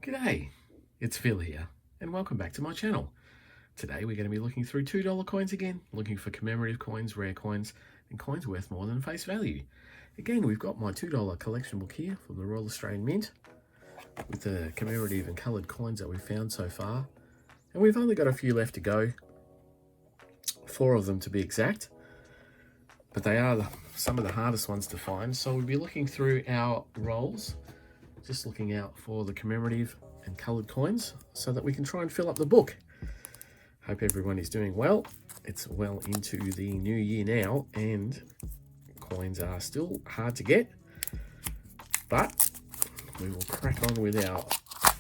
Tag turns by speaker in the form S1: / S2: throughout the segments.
S1: G'day, it's Phil here, and welcome back to my channel. Today we're going to be looking through $2 coins again, looking for commemorative coins, rare coins, and coins worth more than face value. Again, we've got my $2 collection book here from the Royal Australian Mint, with the commemorative and coloured coins that we've found so far. And we've only got a few left to go, 4 of them to be exact, but they are some of the hardest ones to find. So we'll be looking through our rolls, just looking out for the commemorative and coloured coins so that we can try and fill up the book. Hope everyone is doing well. It's well into the new year now, and coins are still hard to get, but we will crack on with our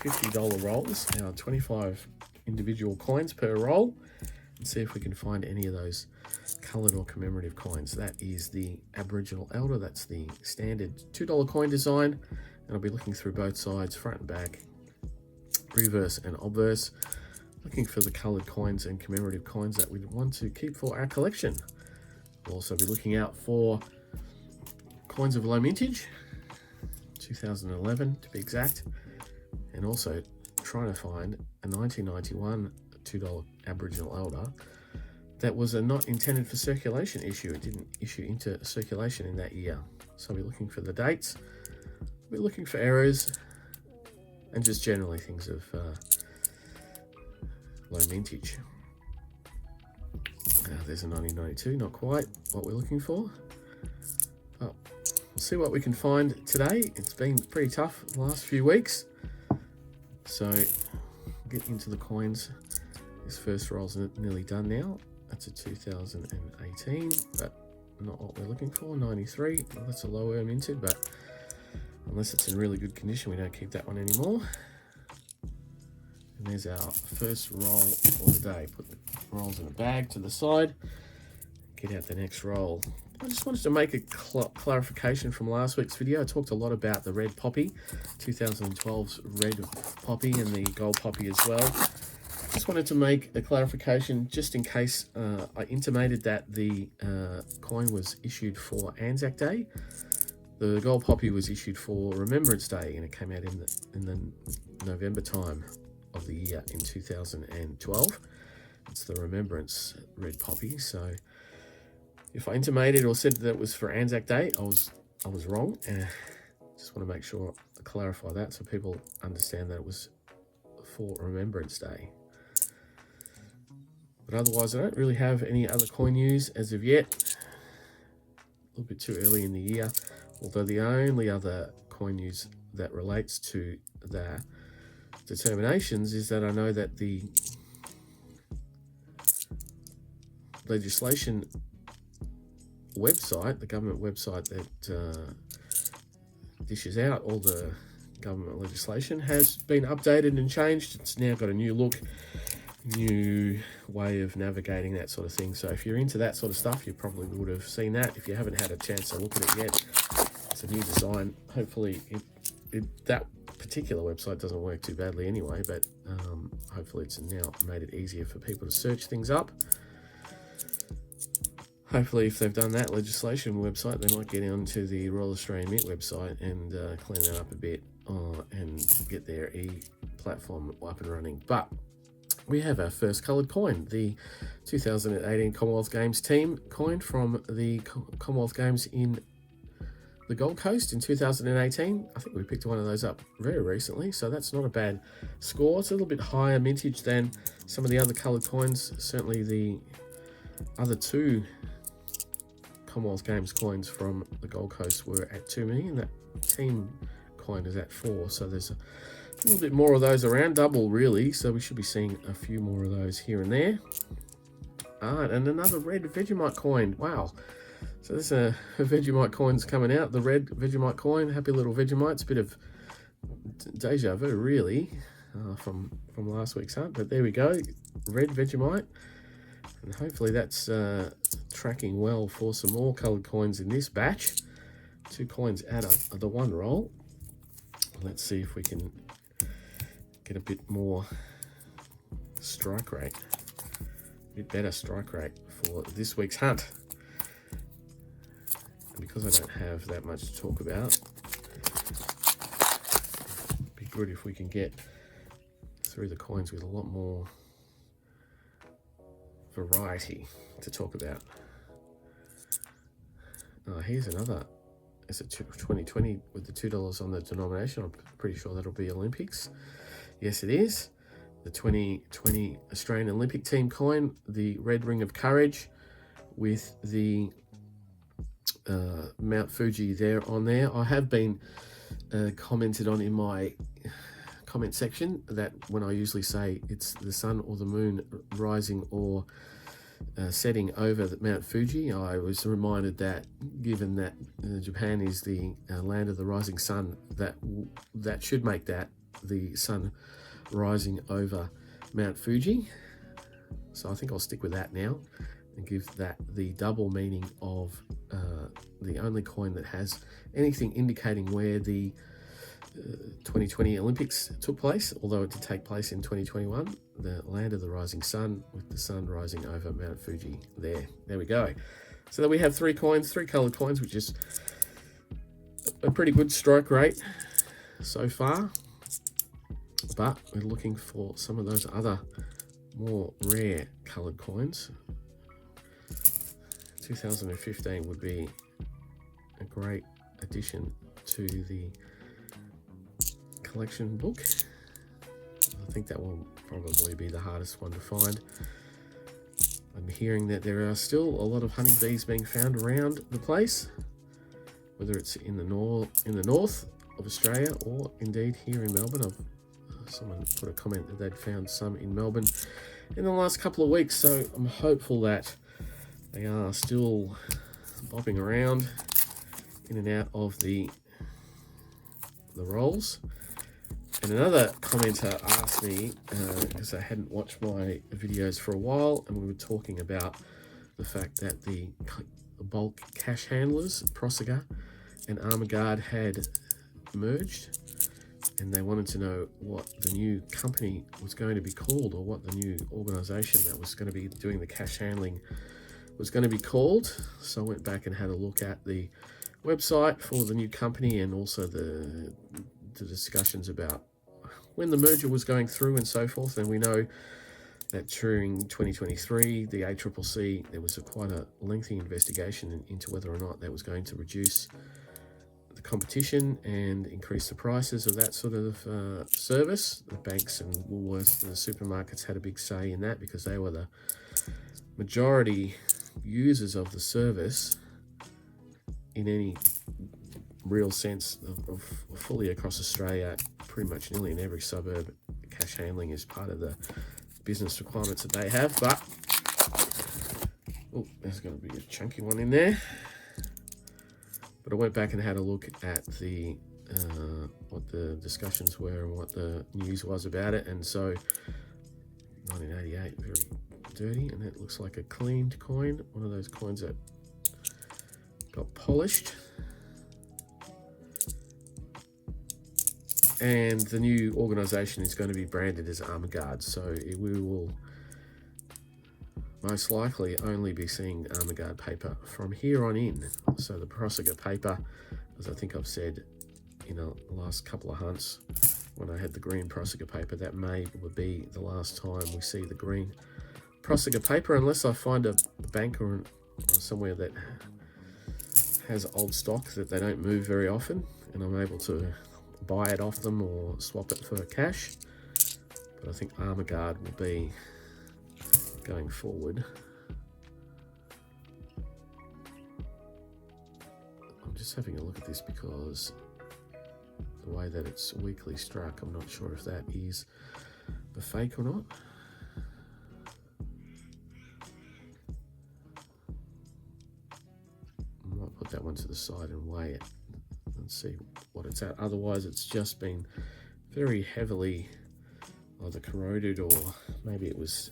S1: $50 rolls, our 25 individual coins per roll, and see if we can find any of those coloured or commemorative coins. That is the Aboriginal Elder. That's the standard $2 coin design, and I'll be looking through both sides, front and back, reverse and obverse, looking for the coloured coins and commemorative coins that we want to keep for our collection. We'll also be looking out for coins of low mintage, 2011 to be exact, and also trying to find a 1991 $2 Aboriginal Elder that was a not intended for circulation issue. It didn't issue into circulation in that year. So we're looking for the dates, we're looking for errors, and just generally things of low mintage. There's a 1992, not quite what we're looking for. But we'll see what we can find today. It's been pretty tough the last few weeks. So get into the coins. This first roll's nearly done now. That's a 2018, but not what we're looking for. 93, well, that's a lower minted, but unless it's in really good condition, we don't keep that one anymore. And there's our first roll for the day. Put the rolls in a bag to the side. Get out the next roll. I just wanted to make a clarification from last week's video. I talked a lot about the red poppy, 2012's red poppy and the gold poppy as well. Just wanted to make a clarification just in case I intimated that the coin was issued for Anzac Day. The gold poppy was issued for Remembrance Day, and it came out in the November time of the year in 2012. It's the Remembrance red poppy. So if I intimated or said that it was for Anzac Day, I was wrong, and just want to make sure I clarify that so people understand that it was for Remembrance Day. But otherwise, I don't really have any other coin news as of yet. A little bit too early in the year, although the only other coin news that relates to the determinations is that I know that the legislation website, the government website that dishes out all the government legislation, has been updated and changed. It's now got a new look, new way of navigating, that sort of thing. So if you're into that sort of stuff, you probably would have seen that. If you haven't had a chance to look at it yet, it's a new design. Hopefully that particular website doesn't work too badly anyway, but hopefully it's now made it easier for people to search things up. Hopefully if they've done that legislation website, they might get onto the Royal Australian Mint website and clean that up a bit and get their e-platform up and running. But we have our first coloured coin, the 2018 Commonwealth Games team coin from the Commonwealth Games in the Gold Coast in 2018. I think we picked one of those up very recently, so that's not a bad score. It's a little bit higher mintage than some of the other coloured coins. Certainly the other two Commonwealth Games coins from the Gold Coast were at 2 million. That team coin is at 4, so there's a little bit more of those around, double really, so we should be seeing a few more of those here and there. And another red Vegemite coin. Wow. So there's a Vegemite coins coming out, the red Vegemite coin. Happy little Vegemites, a bit of deja vu really from last week's hunt, but there we go, red Vegemite. And hopefully that's tracking well for some more coloured coins in this batch. 2 coins out of the one roll. Let's see if we can get a bit more strike rate, a bit better strike rate for this week's hunt. And because I don't have that much to talk about, good if we can get through the coins with a lot more variety to talk about. Here's another. It's a 2020 with the $2 on the denomination. I'm pretty sure that'll be Olympics. Yes, it is. The 2020 Australian Olympic team coin, the red ring of courage with the Mount Fuji there on there. I have been commented on in my comment section that when I usually say it's the sun or the moon rising or setting over the Mount Fuji, I was reminded that given that Japan is the land of the rising sun, that should make that the sun rising over Mount Fuji. So I think I'll stick with that now and give that the double meaning of the only coin that has anything indicating where the 2020 Olympics took place, although it did take place in 2021, the land of the rising sun with the sun rising over Mount Fuji there. There we go. So that we have three coloured coins, which is a pretty good strike rate so far. But we're looking for some of those other more rare coloured coins. 2015 would be a great addition to the collection book. I think that will probably be the hardest one to find. I'm hearing that there are still a lot of honeybees being found around the place, whether it's in the north of Australia or indeed here in Melbourne. Someone put a comment that they'd found some in Melbourne in the last couple of weeks, so I'm hopeful that they are still bobbing around in and out of the rolls. And another commenter asked me, because I hadn't watched my videos for a while, and we were talking about the fact that the bulk cash handlers, Prosegur and ARMAG, had merged, and they wanted to know what the new company was going to be called, or what the new organisation that was going to be doing the cash handling was going to be called. So I went back and had a look at the website for the new company, and also the discussions about when the merger was going through and so forth. And we know that during 2023, the ACCC, there was quite a lengthy investigation into whether or not that was going to reduce the competition and increase the prices of that sort of service. The banks and Woolworths and the supermarkets had a big say in that, because they were the majority users of the service in any real sense of fully across Australia. Pretty much nearly in every suburb, cash handling is part of the business requirements that they have. But oh, there's going to be a chunky one in there. But I went back and had a look at the what the discussions were and what the news was about it. And so 1988, very dirty, and that looks like a cleaned coin, one of those coins that got polished. And the new organisation is going to be branded as ARMAG, so we will most likely only be seeing ARMAG paper from here on in. So the Prosegur paper, as I think I've said in the last couple of hunts when I had the green Prosegur paper, that may be the last time we see the green Prosegur paper, unless I find a bank or somewhere that has old stock that they don't move very often, and I'm able to buy it off them or swap it for cash. But I think ARMAG will be going forward. I'm just having a look at this because the way that it's weakly struck, I'm not sure if that is a fake or not. I might put that one to the side and weigh it and see what it's at. Otherwise, it's just been very heavily either corroded, or maybe it was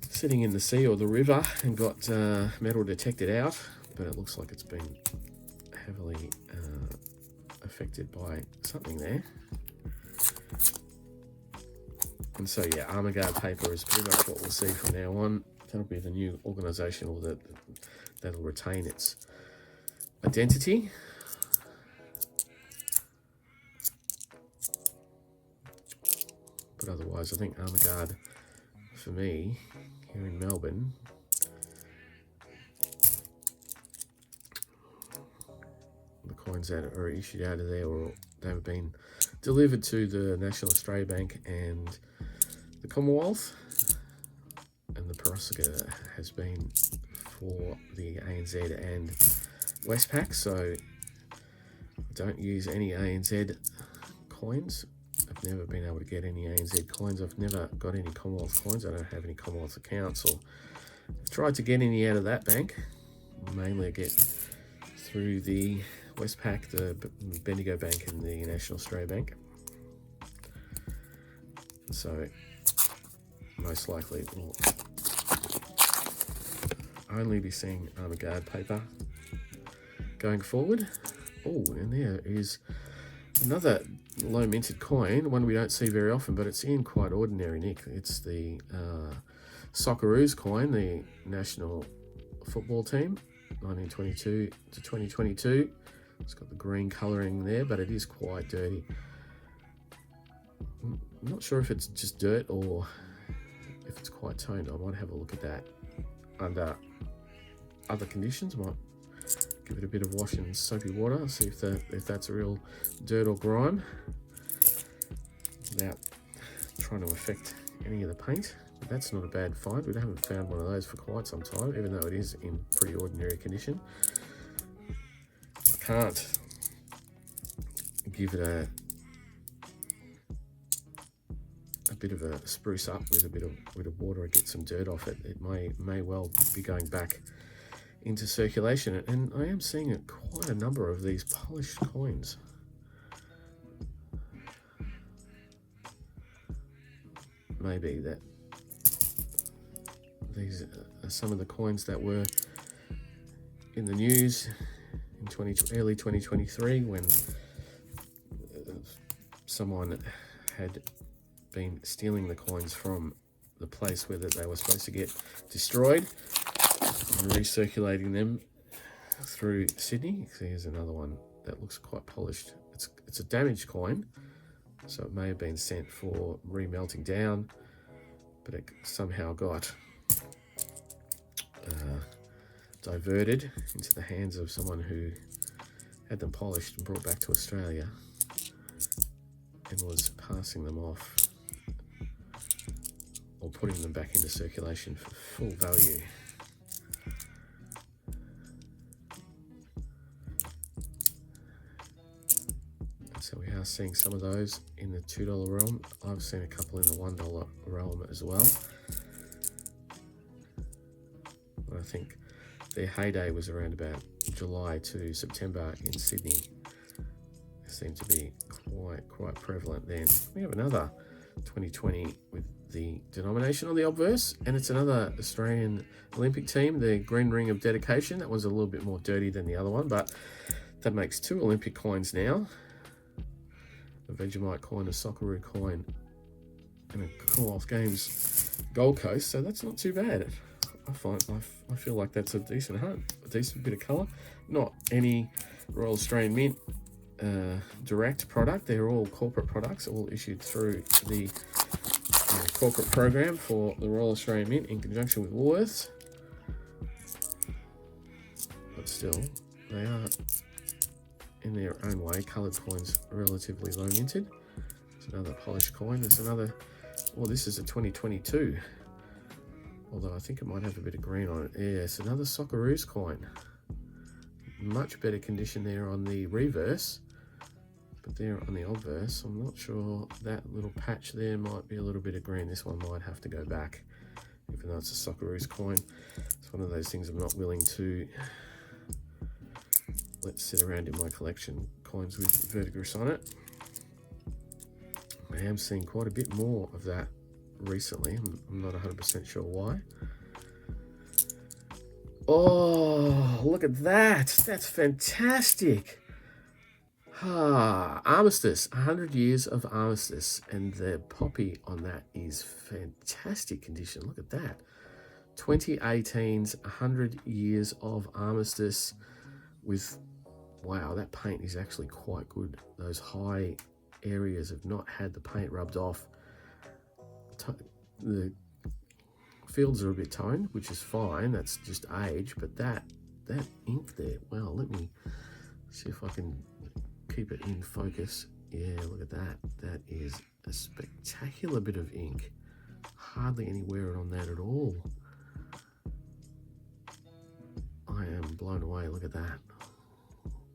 S1: sitting in the sea or the river and got metal detected out. But it looks like it's been heavily affected by something there. And so yeah, ARMAG paper is pretty much what we'll see from now on. That'll be the new organisation, or that'll retain its identity. But otherwise, I think ARMAG for me here in Melbourne, the coins that are issued out of there, or they've been delivered to the National Australia Bank and the Commonwealth, and the Perosica has been for the ANZ and Westpac. So I don't use any ANZ coins. I've never been able to get any ANZ coins. I've never got any Commonwealth coins. I don't have any Commonwealth accounts, or I've tried to get any out of that bank. Mainly I get through the Westpac, the Bendigo Bank and the National Australia Bank. So most likely we'll only be seeing ARMAG paper going forward. Oh, and there is another low minted coin, one we don't see very often, but it's in quite ordinary nick. It's the Socceroos coin, the national football team, 1922 to 2022. It's got the green colouring there, but it is quite dirty. I'm not sure if it's just dirt or if it's quite toned. I might have a look at that under other conditions. I might give it a bit of wash in soapy water, see if that's a real dirt or grime, without trying to affect any of the paint. But that's not a bad find. We haven't found one of those for quite some time, even though it is in pretty ordinary condition. I can't give it a bit of a spruce up with a bit of water and get some dirt off it. It may well be going back into circulation, and I am seeing quite a number of these polished coins. Maybe that these are some of the coins that were in the news in early 2023 when someone had been stealing the coins from the place where they were supposed to get destroyed and recirculating them through Sydney. Here's another one that looks quite polished. It's a damaged coin, so it may have been sent for remelting down, but it somehow got diverted into the hands of someone who had them polished and brought back to Australia and was passing them off or putting them back into circulation for full value. And so we are seeing some of those in the $2 realm. I've seen a couple in the $1 realm as well. But I think their heyday was around about July to September in Sydney. They seem to be quite prevalent then. We have another 2020 with the denomination on the obverse, and it's another Australian Olympic team, the green ring of dedication. That one's a little bit more dirty than the other one, but that makes two Olympic coins now. A Vegemite coin, a Socceroo coin, and a Commonwealth Games Gold Coast, so that's not too bad. I feel like that's a decent hunt, a decent bit of colour. Not any Royal Australian Mint direct product. They're all corporate products, all issued through the corporate program for the Royal Australian Mint in conjunction with Woolworths. But still, they are, in their own way, coloured coins, relatively low minted. There's another polished coin. There's another, well, this is a 2022. Although I think it might have a bit of green on it. Yeah, it's another Socceroos coin. Much better condition there on the reverse, but there on the obverse, I'm not sure. That little patch there might be a little bit of green. This one might have to go back, even though it's a Socceroos coin. It's one of those things I'm not willing to let sit around in my collection. Coins with verdigris on it. I am seeing quite a bit more of that recently. I'm not 100% sure why. Oh, look at that. That's fantastic. Armistice, 100 years of Armistice, and the poppy on that is fantastic condition. Look at that. 2018's 100 years of Armistice with, wow, that paint is actually quite good. Those high areas have not had the paint rubbed off. The fields are a bit toned, which is fine. That's just age, but that ink there, well, let me see if I can keep it in focus. Yeah, look at that. That is a spectacular bit of ink. Hardly any wear on that at all. I am blown away. Look at that.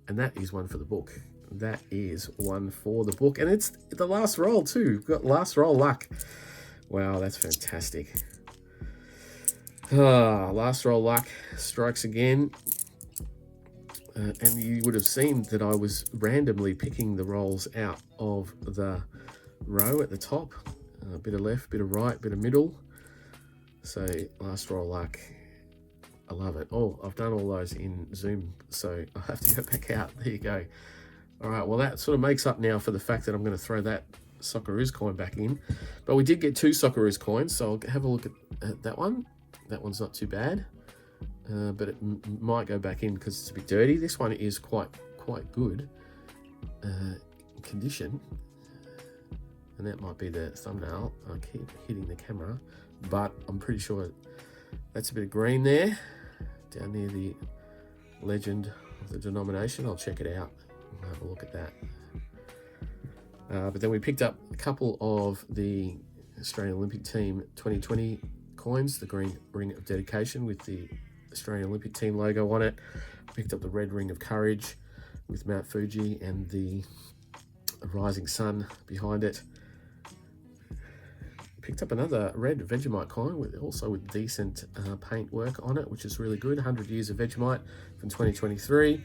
S1: And that is one for the book. That is one for the book. And it's the last roll too. We've got last roll luck. Wow, that's fantastic. Last roll luck strikes again. And you would have seen that I was randomly picking the rolls out of the row at the top. A bit of left, bit of right, bit of middle. So last roll luck. I love it. Oh, I've done all those in Zoom, so I'll have to go back out. There you go. All right, well, that sort of makes up now for the fact that I'm going to throw that Socceroos coin back in. But we did get 2 Socceroos coins, so I'll have a look at that one. That one's not too bad, but it might go back in because it's a bit dirty. This one is quite good condition, and that might be the thumbnail. I keep hitting the camera, but I'm pretty sure that's a bit of green there, down near the legend of the denomination. I'll check it out and have a look at that. But then we picked up a couple of the Australian Olympic Team 2020 coins, the green ring of dedication with the Australian Olympic Team logo on it. Picked up the red ring of courage with Mount Fuji and the rising sun behind it. Picked up another red Vegemite coin with decent paint work on it, which is really good. 100 years of Vegemite from 2023.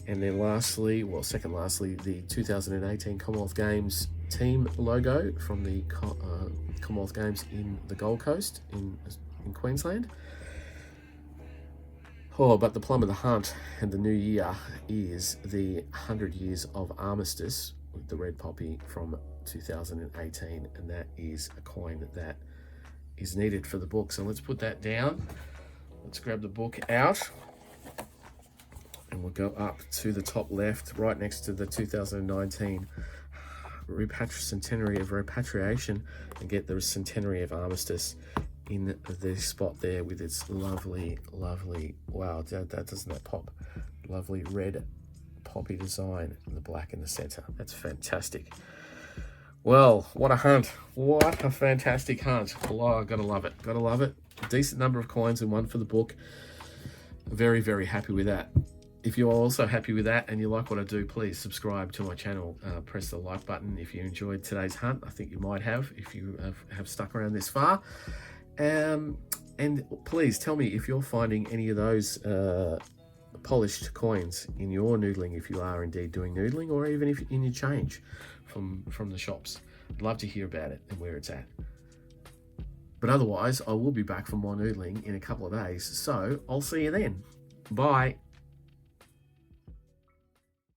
S1: And then lastly, second lastly, the 2018 Commonwealth Games team logo from the Commonwealth Games in the Gold Coast in Queensland. Oh, but the plum of the hunt and the new year is the 100 years of armistice with the red poppy from 2018, and that is a coin that is needed for the book. So let's put that down. Let's grab the book out, and we'll go up to the top left, right next to the 2019 centenary of repatriation, and get the centenary of armistice in the spot there with its lovely, wow, doesn't that pop? Lovely red poppy design and the black in the center. That's fantastic. Well, what a hunt. What a fantastic hunt. Oh, gotta love it. Gotta love it. A decent number of coins and one for the book. Very, very happy with that. If you're also happy with that and you like what I do, please subscribe to my channel. Press the like button if you enjoyed today's hunt. I think you might have if you have stuck around this far. And please tell me if you're finding any of those polished coins in your noodling, if you are indeed doing noodling, or even if in your change from the shops. I'd love to hear about it and where it's at. But otherwise, I will be back for more noodling in a couple of days, so I'll see you then. Bye.